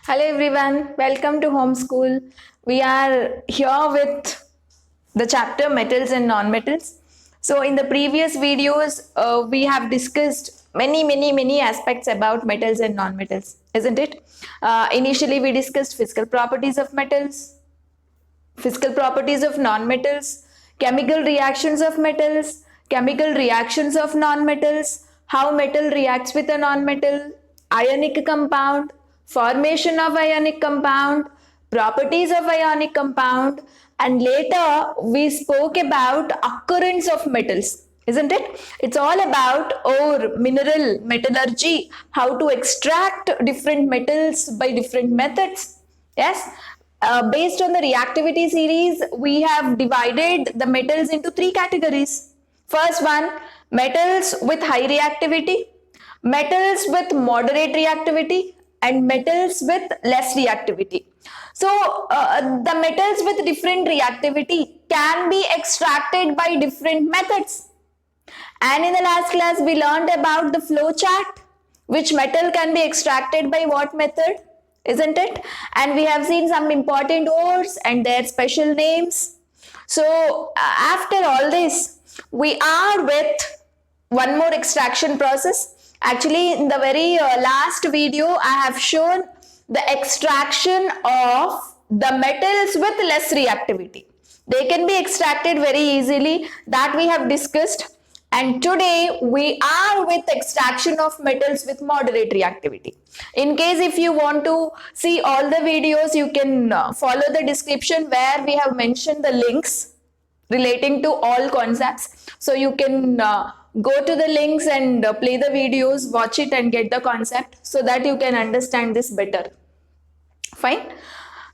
Hello everyone, welcome to Homeschool. We are here with the chapter metals and non-metals. So in the previous videos, we have discussed many aspects about metals and non-metals, isn't it? Initially, we discussed physical properties of metals, physical properties of non-metals, chemical reactions of metals, chemical reactions of non-metals, how metal reacts with a non-metal, ionic compound, formation of ionic compound, properties of ionic compound, and later we spoke about occurrence of metals, isn't it? It's all about ore, mineral, metallurgy, how to extract different metals by different methods. Yes, based on the reactivity series, we have divided the metals into three categories. First one, metals with high reactivity, metals with moderate reactivity, and metals with less reactivity. So, the metals with different reactivity can be extracted by different methods. And in the last class, we learned about the flow chart, which metal can be extracted by what method, isn't it? And we have seen some important ores and their special names. So after all this, we are with one more extraction process. Actually, in the very last video, I have shown the extraction of the metals with less reactivity. They can be extracted very easily, that we have discussed. And today we are with extraction of metals with moderate reactivity. In case if you want to see all the videos, you can follow the description where we have mentioned the links relating to all concepts. So you can go to the links and play the videos, watch it and get the concept so that you can understand this better. Fine.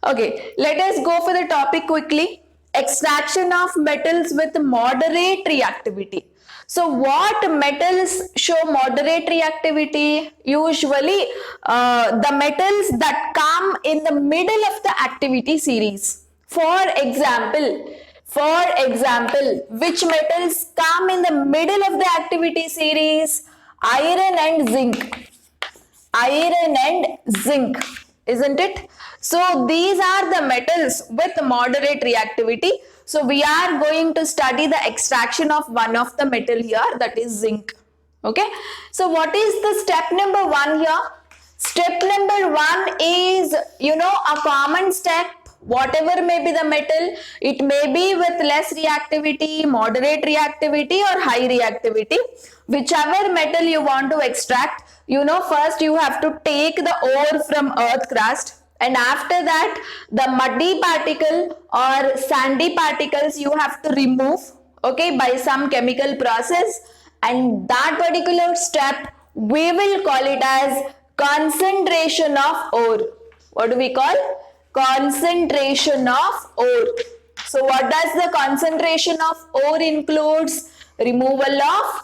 Okay, let us go for the topic quickly. Extraction of metals with moderate reactivity. So what metals show moderate reactivity? Usually the metals that come in the middle of the activity series. For example, which metals come in the middle of the activity series? Iron and zinc. Iron and zinc, isn't it? So these are the metals with moderate reactivity. So we are going to study the extraction of one of the metal here, that is zinc. Okay. So what is the step number 1 here? Step number 1 is, a common step. Whatever may be the metal, it may be with less reactivity, moderate reactivity or high reactivity. Whichever metal you want to extract, first you have to take the ore from earth crust, and after that the muddy particle or sandy particles you have to remove, okay, by some chemical process, and that particular step we will call it as concentration of ore. What do we call? Concentration of ore. So what does the concentration of ore includes? Removal of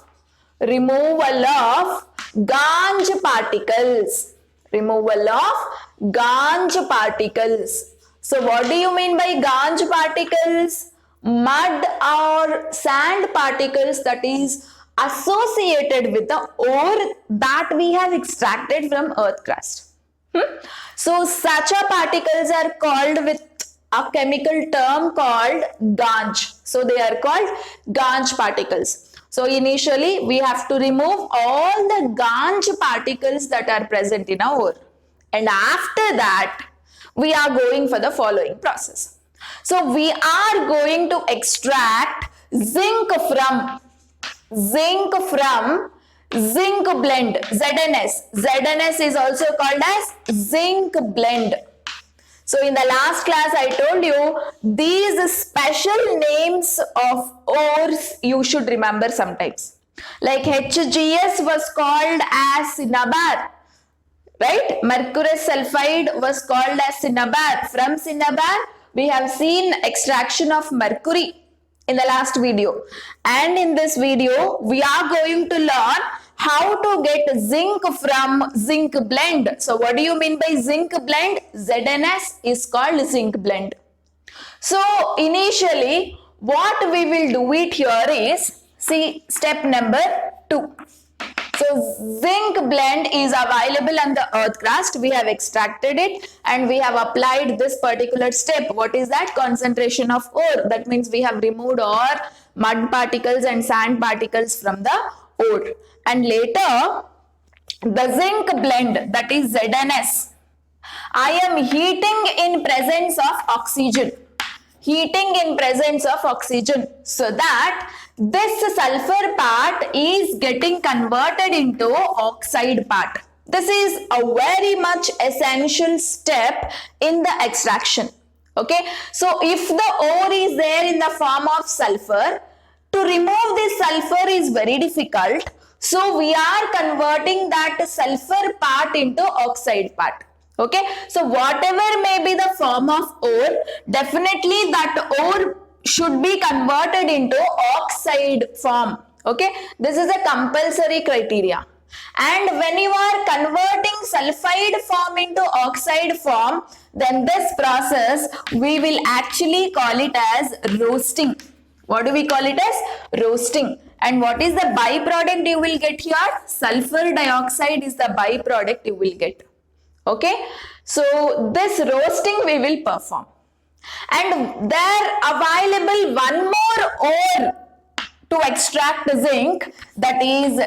ganj particles. Removal of ganj particles. So what do you mean by ganj particles? Mud or sand particles that is associated with the ore that we have extracted from earth crust. So such a particles are called with a chemical term called ganj. So they are called ganj particles. So initially we have to remove all the ganj particles that are present in our ore. And after that we are going for the following process. So we are going to extract zinc from zinc blend, ZNS. ZNS is also called as zinc blend. So in the last class I told you these special names of ores you should remember sometimes. Like HGS was called as cinnabar, right? Mercurous sulfide was called as cinnabar. From cinnabar we have seen extraction of mercury in the last video, and in this video we are going to learn how to get zinc from zinc blend. So what do you mean by zinc blend? ZNS is called zinc blend. So initially what we will do it here is, see, step number 2. So zinc blend is available on the earth crust. We have extracted it and we have applied this particular step. What is that? Concentration of ore. That means we have removed all mud particles and sand particles from the ore. And later, the zinc blend, that is ZNS, I am heating in presence of oxygen. Heating in presence of oxygen, so that this sulfur part is getting converted into oxide part. This is a very much essential step in the extraction. Okay, so if the ore is there in the form of sulfur, to remove this sulfur is very difficult. So we are converting that sulfur part into oxide part. Okay, so whatever may be the form of ore, definitely that ore should be converted into oxide form. Okay, this is a compulsory criteria. And when you are converting sulfide form into oxide form, then this process we will actually call it as roasting. What do we call it as? Roasting. And what is the byproduct you will get here? Sulfur dioxide is the byproduct you will get. Okay, so this roasting we will perform, and there available one more ore to extract zinc, that is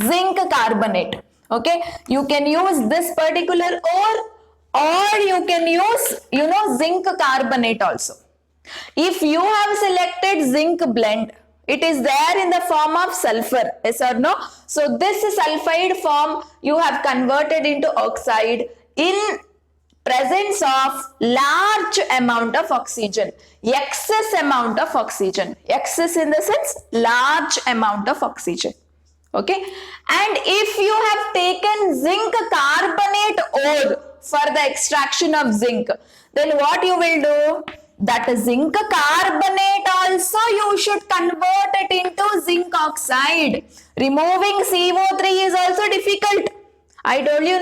zinc carbonate. Okay, you can use this particular ore or you can use zinc carbonate also. If you have selected zinc blend, it is there in the form of sulfur, yes or no? So this sulfide form you have converted into oxide in presence of large amount of oxygen, excess amount of oxygen, excess in the sense large amount of oxygen. Okay, and if you have taken zinc carbonate ore for the extraction of zinc, then what you will do? That zinc carbonate also you should convert it into zinc oxide. Removing CO3 is also difficult. I told you,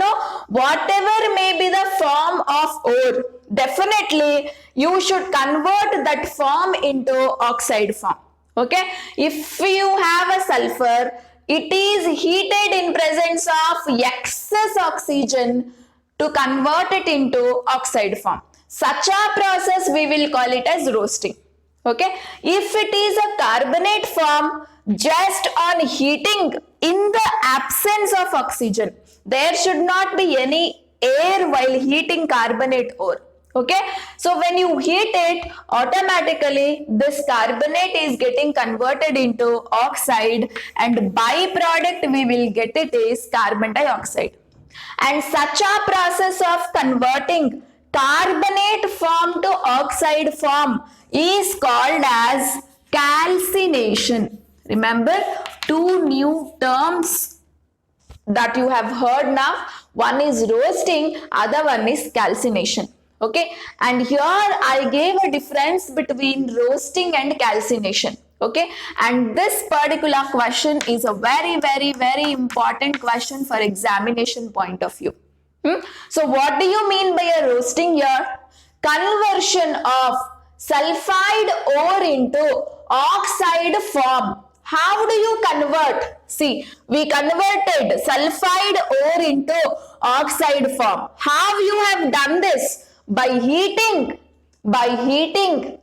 whatever may be the form of ore, definitely you should convert that form into oxide form. Okay, if you have a sulfur, it is heated in presence of excess oxygen to convert it into oxide form. Such a process we will call it as roasting. Okay, if it is a carbonate form, just on heating in the absence of oxygen, there should not be any air while heating carbonate ore. Okay, so when you heat it, automatically this carbonate is getting converted into oxide, and byproduct we will get it is carbon dioxide. And such a process of converting carbonate form to oxide form is called as calcination. Remember, two new terms that you have heard now. One is roasting, other one is calcination. Okay, and here I gave a difference between roasting and calcination. Okay, and this particular question is a very important question for examination point of view. So what do you mean by a roasting here? Conversion of sulfide ore into oxide form. How do you convert? See, we converted sulfide ore into oxide form. How you have done this? By heating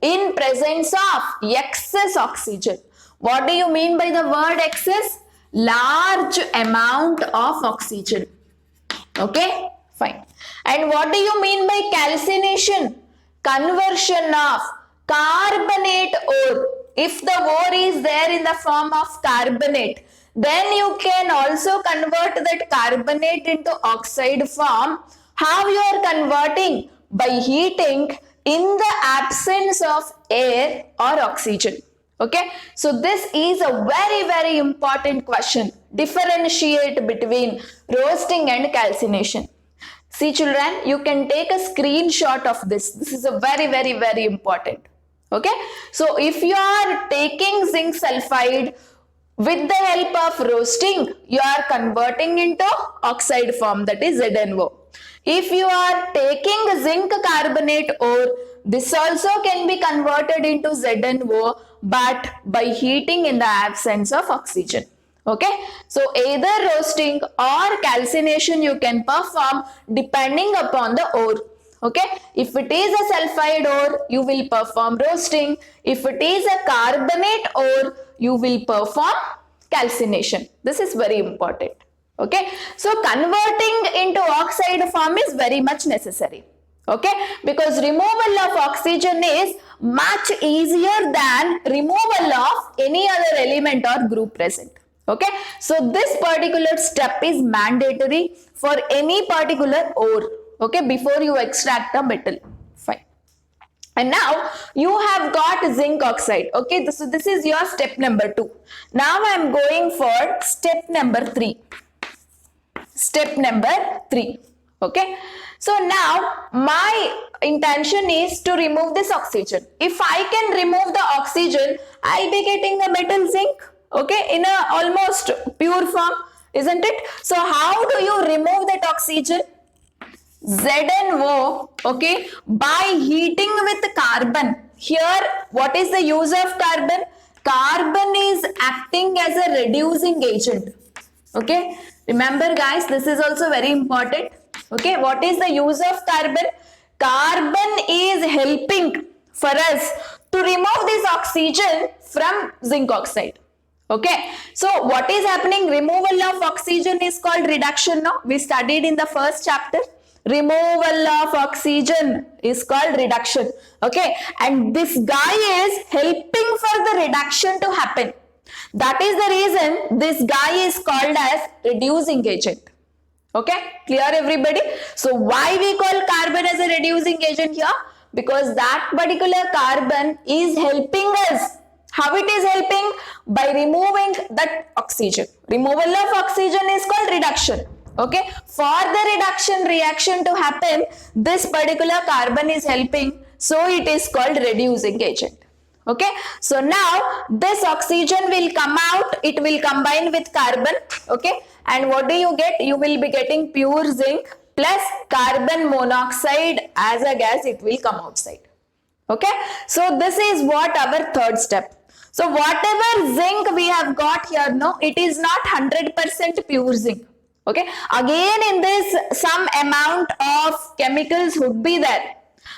in presence of excess oxygen. What do you mean by the word excess? Large amount of oxygen. Okay, fine. And what do you mean by calcination? Conversion of carbonate ore. If the ore is there in the form of carbonate, then you can also convert that carbonate into oxide form. How you are converting? By heating in the absence of air or oxygen. Okay, so this is a very important question. Differentiate between roasting and calcination. See children, you can take a screenshot of this. This is a very important. Okay, so if you are taking zinc sulfide with the help of roasting, you are converting into oxide form, that is ZNO. If you are taking zinc carbonate ore, this also can be converted into ZNO, but by heating in the absence of oxygen. Okay, so either roasting or calcination you can perform depending upon the ore. Okay, if it is a sulfide ore, you will perform roasting. If it is a carbonate ore, you will perform calcination. This is very important. Okay, so converting into oxide form is very much necessary. Okay, because removal of oxygen is much easier than removal of any other element or group present. Okay, so this particular step is mandatory for any particular ore. Okay, before you extract a metal. Fine. And now you have got zinc oxide. Okay, so this is your step number 2. Now I am going for step number 3. Step number 3. Okay, so now my intention is to remove this oxygen. If I can remove the oxygen, I'll be getting the metal zinc. Okay, in a almost pure form, isn't it? So how do you remove that oxygen? ZnO, okay, by heating with carbon. Here, what is the use of carbon? Carbon is acting as a reducing agent. Okay, remember guys, this is also very important. Okay, what is the use of carbon? Carbon is helping for us to remove this oxygen from zinc oxide. Okay, so what is happening? Removal of oxygen is called reduction. No, we studied in the first chapter. Removal of oxygen is called reduction. Okay, and this guy is helping for the reduction to happen. That is the reason this guy is called as reducing agent. Okay, clear everybody? So why we call carbon as a reducing agent here? Because that particular carbon is helping us. How it is helping? By removing that oxygen. Removal of oxygen is called reduction. Okay, for the reduction reaction to happen, this particular carbon is helping, so it is called reducing agent. Okay, so now this oxygen will come out, it will combine with carbon. Okay, and what do you get? You will be getting pure zinc plus carbon monoxide as a gas, it will come outside. Okay, so this is what our third step. So whatever zinc we have got here, no, it is not 100% pure zinc. Okay, again in this some amount of chemicals would be there,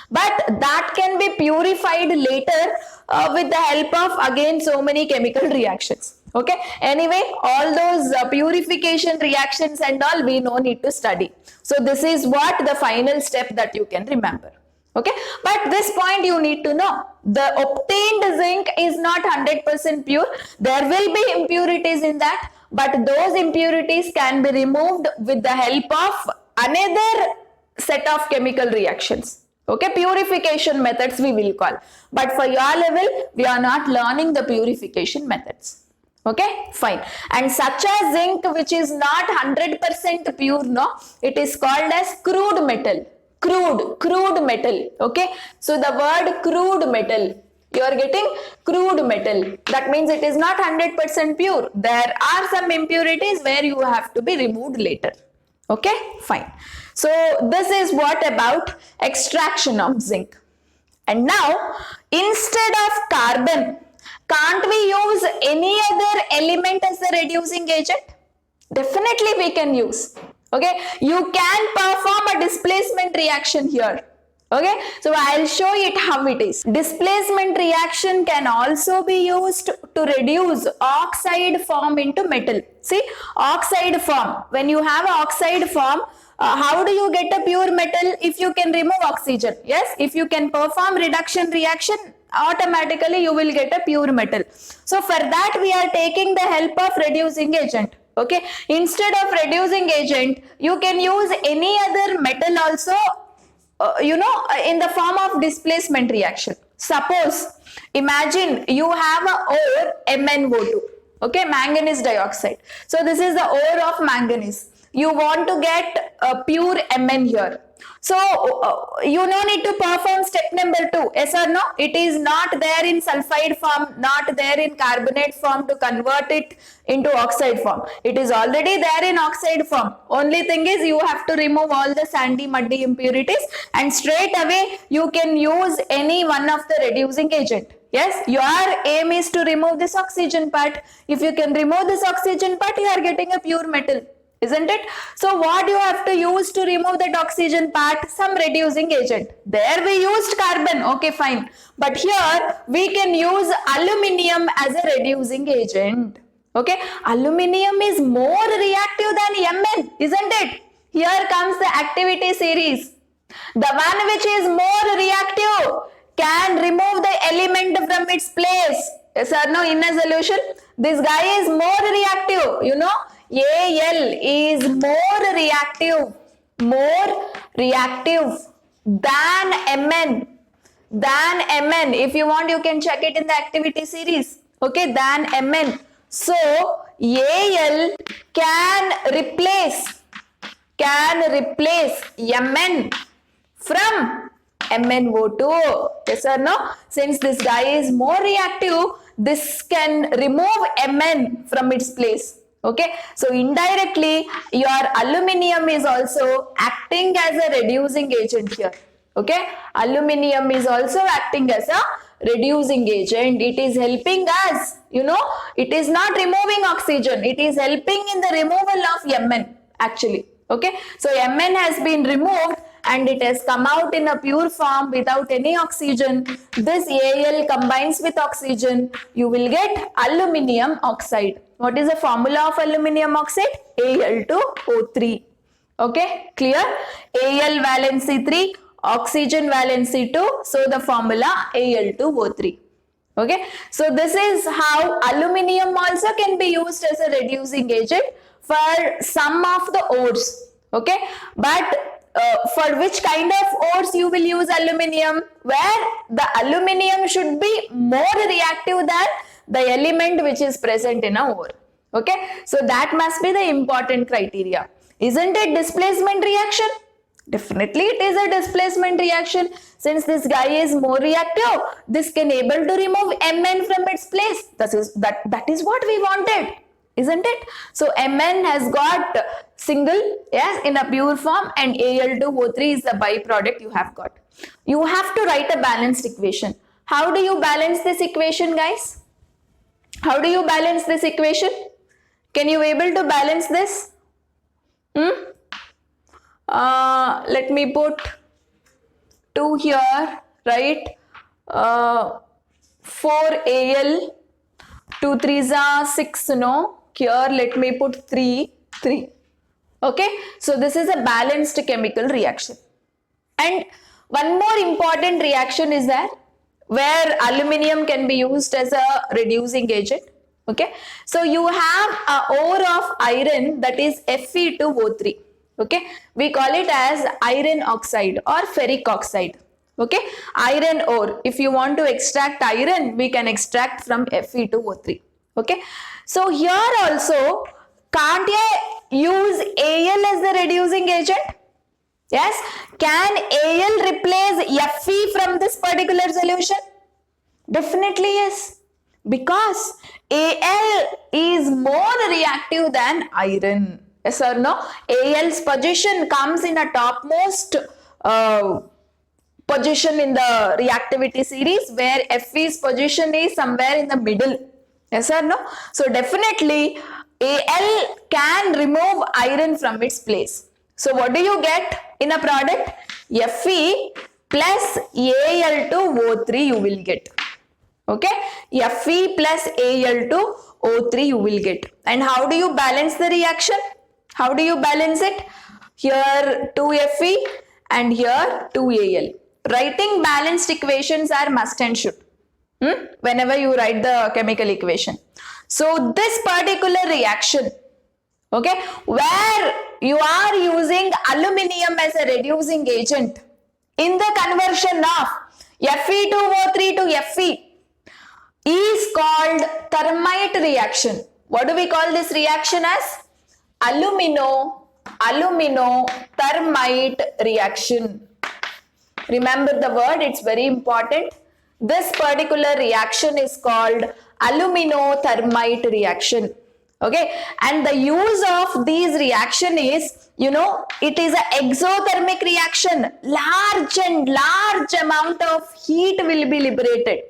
but that can be purified later with the help of again so many chemical reactions. Okay, anyway, all those purification reactions and all we no need to study. So this is what the final step that you can remember. Okay, but this point you need to know, the obtained zinc is not 100% pure. There will be impurities in that, but those impurities can be removed with the help of another set of chemical reactions. Okay, purification methods we will call, but for your level we are not learning the purification methods. Okay, fine. And such a zinc which is not 100% pure, no, it is called as crude metal. Crude metal. Okay, so the word crude metal, you are getting crude metal, that means it is not 100% pure. There are some impurities where you have to be removed later. Okay, fine. So this is what about extraction of zinc. And now instead of carbon, can't we use any other element as a reducing agent? Definitely we can use. Okay, you can perform a displacement reaction here. Okay, so I'll show it how it is. Displacement reaction can also be used to reduce oxide form into metal. See, oxide form, when you have oxide form, how do you get a pure metal? If you can remove oxygen. Yes, if you can perform reduction reaction, automatically you will get a pure metal. So for that we are taking the help of reducing agent. Okay, instead of reducing agent, you can use any other metal also, in the form of displacement reaction. Suppose, imagine you have a ore MnO2, okay, manganese dioxide. So this is the ore of manganese. You want to get a pure Mn here. So you no need to perform step number 2. Yes or no? It is not there in sulfide form, not there in carbonate form to convert it into oxide form. It is already there in oxide form. Only thing is you have to remove all the sandy, muddy impurities and straight away you can use any one of the reducing agent. Yes, your aim is to remove this oxygen part. If you can remove this oxygen part, you are getting a pure metal, isn't it? So what you have to use to remove that oxygen part? Some reducing agent. There we used carbon, okay, fine. But here we can use aluminium as a reducing agent. Okay, aluminium is more reactive than Mn, isn't it? Here comes the activity series. The one which is more reactive can remove the element from its place. Yes or no? In a solution, this guy is more reactive. You know, Al is more reactive than Mn. If you want, you can check it in the activity series. Okay, than Mn. So Al can replace Mn from MnO2. Yes or no? Since this guy is more reactive, this can remove Mn from its place. Okay, so indirectly your aluminium is also acting as a reducing agent here. Okay, aluminium is also acting as a reducing agent. It is helping us, you know, it is not removing oxygen, it is helping in the removal of Mn actually. Okay, so Mn has been removed and it has come out in a pure form without any oxygen. This Al combines with oxygen, you will get aluminium oxide. What is the formula of aluminium oxide? Al2O3. Okay, clear? Al valency 3, oxygen valency 2, so the formula Al2O3. Okay, so this is how aluminium also can be used as a reducing agent for some of the ores. Okay, but for which kind of ores you will use aluminium? Where the aluminium should be more reactive than the element which is present in a ore. Okay, so that must be the important criteria. Isn't it displacement reaction? Definitely it is a displacement reaction. Since this guy is more reactive, this can able to remove Mn from its place. That is what we wanted, isn't it? So Mn has got single, yes, in a pure form, and Al2O3 is the byproduct you have got. You have to write a balanced equation. How do you balance this equation, guys? How do you balance this equation? Can you able to balance this? Let me put 2 here, right? 4Al, 2 3s are 6, no? Here let me put 3. Okay, so this is a balanced chemical reaction. And one more important reaction is that where aluminium can be used as a reducing agent. Okay, so you have a ore of iron, that is Fe2O3. Okay, we call it as iron oxide or ferric oxide. Okay, iron ore. If you want to extract iron, we can extract from Fe2O3. Okay, so here also, can't I use Al as the reducing agent? Yes, can Al replace Fe from this particular solution? Definitely yes, because Al is more reactive than iron. Yes or no? Al's position comes in a topmost position in the reactivity series, where Fe's position is somewhere in the middle. Yes or no? So definitely Al can remove iron from its place. So what do you get in a product? Fe plus Al2O3 you will get. Okay, Fe plus Al2O3 you will get. And how do you balance the reaction? How do you balance it? Here 2Fe and here 2Al. Writing balanced equations are must and should whenever you write the chemical equation. So this particular reaction, okay, where you are using aluminium as a reducing agent in the conversion of Fe2O3 to Fe is called thermite reaction. What do we call this reaction as? Alumino-thermite reaction. Remember the word, it's very important. This particular reaction is called alumino-thermite reaction. Okay, and the use of these reaction is, you know, it is an exothermic reaction. Large amount of heat will be liberated.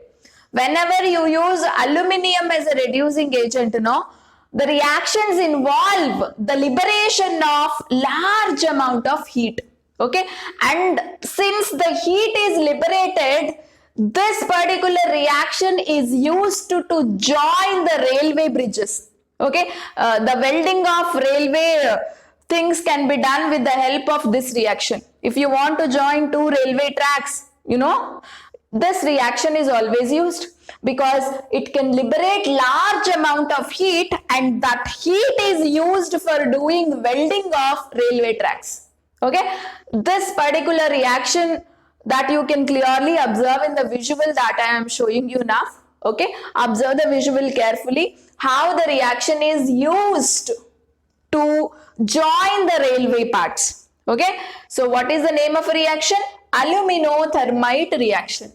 whenever you use aluminium as a reducing agent, the reactions involve the liberation of large amount of heat. Okay, and since the heat is liberated, this particular reaction is used to join the railway bridges. Okay, the welding of railway things can be done with the help of this reaction. If you want to join two railway tracks, this reaction is always used because it can liberate large amount of heat, and that heat is used for doing welding of railway tracks. Okay, this particular reaction that you can clearly observe in the visual that I am showing you now. Okay, observe the visual carefully, how the reaction is used to join the railway parts. Okay, so what is the name of a reaction? Aluminothermite reaction.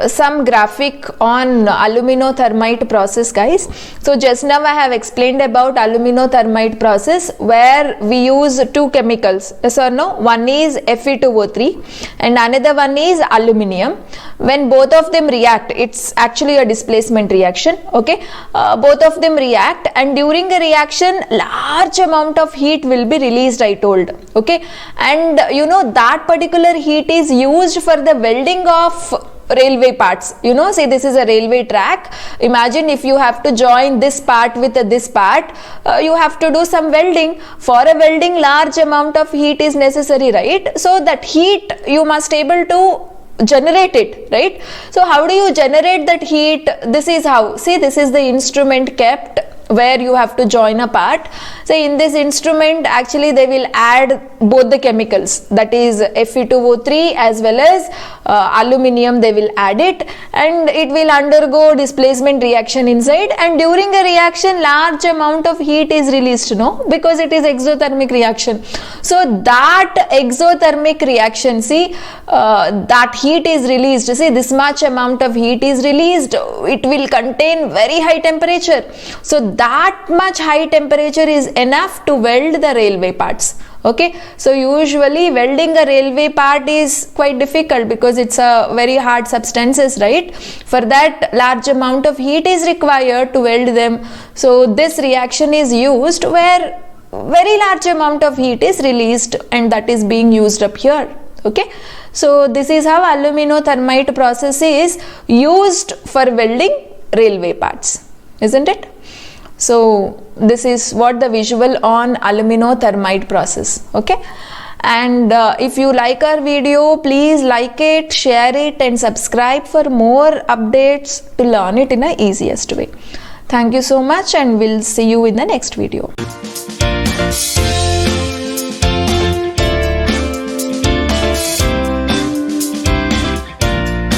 Some graphic on aluminothermite process, guys. So just now I have explained about aluminothermite process where we use two chemicals, yes or no? One is Fe2O3 and another one is aluminium. When both of them react, it's actually a displacement reaction. Okay, both of them react, and during a reaction large amount of heat will be released, I told. Okay, and that particular heat is used for the welding of railway parts. Say this is a railway track. Imagine if you have to join this part with this part, you have to do some welding. For a welding, large amount of heat is necessary, right? So that heat you must able to generate it, right? So how do you generate that heat? This is how. See, this is the instrument kept where you have to join a part. So in this instrument, actually they will add both the chemicals, that is Fe2O3 as well as aluminium, they will add it, and it will undergo displacement reaction inside, and during a reaction large amount of heat is released, because it is exothermic reaction. So that exothermic reaction, see, that heat is released. See, this much amount of heat is released. It will contain very high temperature. So that much high temperature is enough to weld the railway parts. Okay, so usually welding a railway part is quite difficult because it's a very hard substances, right? For that large amount of heat is required to weld them. So this reaction is used where very large amount of heat is released, and that is being used up here. Okay, so this is how aluminothermite process is used for welding railway parts, isn't it? So this is what the visual on aluminothermite process. Okay, and if you like our video, please like it, share it and subscribe for more updates to learn it in the easiest way. Thank you so much, and we'll see you in the next video.